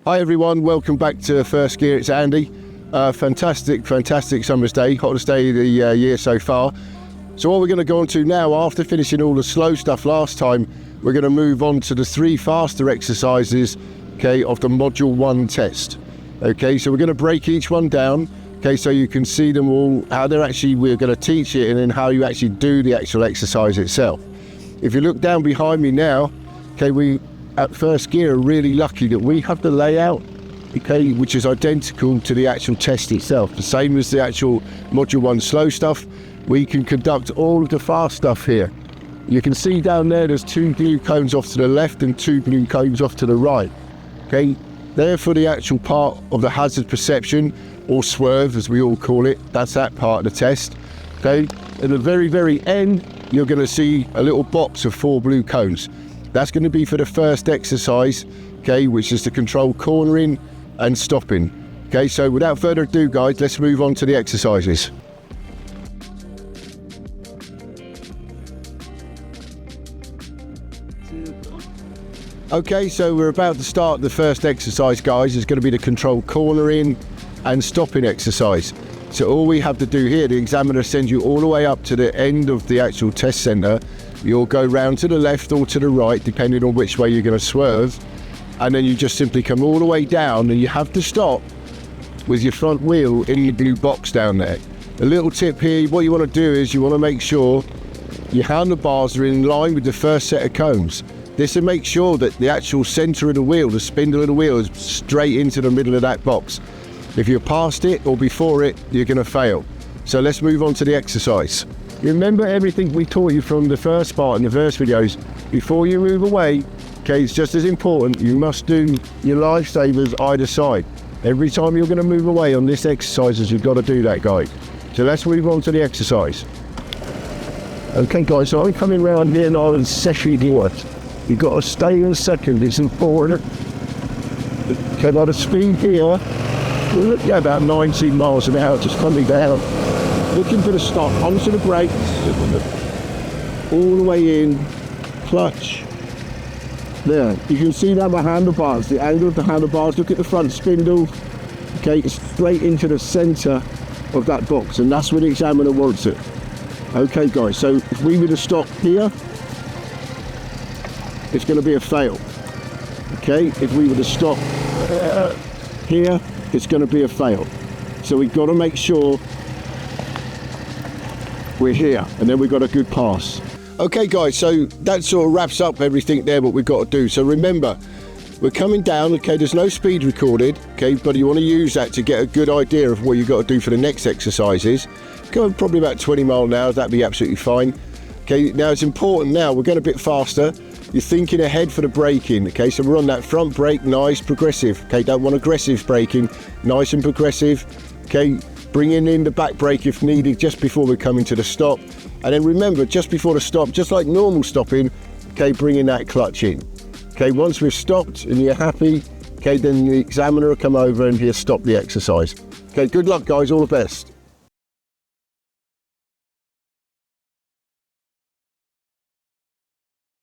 Hi everyone, welcome back to First Gear. It's Andy. Fantastic summer's day, hottest day of the year so far. So what we're going to go on to now, after finishing all the slow stuff last time, we're going to move on to the 3 faster exercises, okay, of the Module 1 test. Okay, so we're going to break each one down, okay, so you can see them all, how we're going to teach it, and then how you actually do the actual exercise itself. If you look down behind me now, okay, we at First Gear are really lucky that we have the layout, okay, which is identical to the actual test itself. The same as the actual Module 1 slow stuff, we can conduct all of the fast stuff here. You can see down there's 2 blue cones off to the left and 2 blue cones off to the right. Okay, they're for the actual part of the hazard perception, or swerve as we all call it. That's that part of the test. Okay, at the very end, you're going to see a little box of 4 blue cones. That's going to be for the first exercise, okay, which is to control cornering and stopping. Okay, so without further ado, guys, let's move on to the exercises. Okay, so we're about to start the first exercise, guys. It's going to be the control cornering and stopping exercise. So all we have to do here, the examiner sends you all the way up to the end of the actual test centre. You'll go round to the left or to the right, depending on which way you're going to swerve. And then you just simply come all the way down, and you have to stop with your front wheel in the blue box down there. A little tip here, what you want to do is you want to make sure your handlebars are in line with the first set of cones. This will make sure that the actual centre of the wheel, the spindle of the wheel, is straight into the middle of that box. If you're past it or before it, you're going to fail. So let's move on to the exercise. Remember everything we taught you from the first part in the first videos. Before you move away, okay, it's just as important, you must do your lifesavers either side. Every time you're going to move away on this exercise, you've got to do that, guys. So let's move on to the exercise. Okay, guys, so I'm coming round here now and session here. You've got to stay in second, it's important. Okay, a lot of speed here. We'll get about 19 miles an hour, just coming down. Looking for the stop, onto the brakes, all the way in, clutch. There, you can see now my handlebars, the angle of the handlebars. Look at the front spindle. Okay, it's straight into the centre of that box, and that's where the examiner wants it. Okay, guys, so if we were to stop here, it's going to be a fail. Okay, if we were to stop here, it's going to be a fail. So we've got to make sure we're here, and then we've got a good pass. Okay, guys, so that sort of wraps up everything there, what we've got to do. So remember, we're coming down, okay, there's no speed recorded, okay, but you want to use that to get a good idea of what you've got to do for the next exercises. Going probably about 20 miles an hour, that'd be absolutely fine. Okay, now it's important now, we're going a bit faster. You're thinking ahead for the braking, okay, so we're on that front brake, nice, progressive, okay, don't want aggressive braking, nice and progressive, okay, bringing in the back brake if needed just before we're coming to the stop. And then remember, just before the stop, just like normal stopping, okay, bringing that clutch in. Okay, once we've stopped and you're happy, okay, then the examiner will come over and he'll stop the exercise. Okay, good luck, guys, all the best.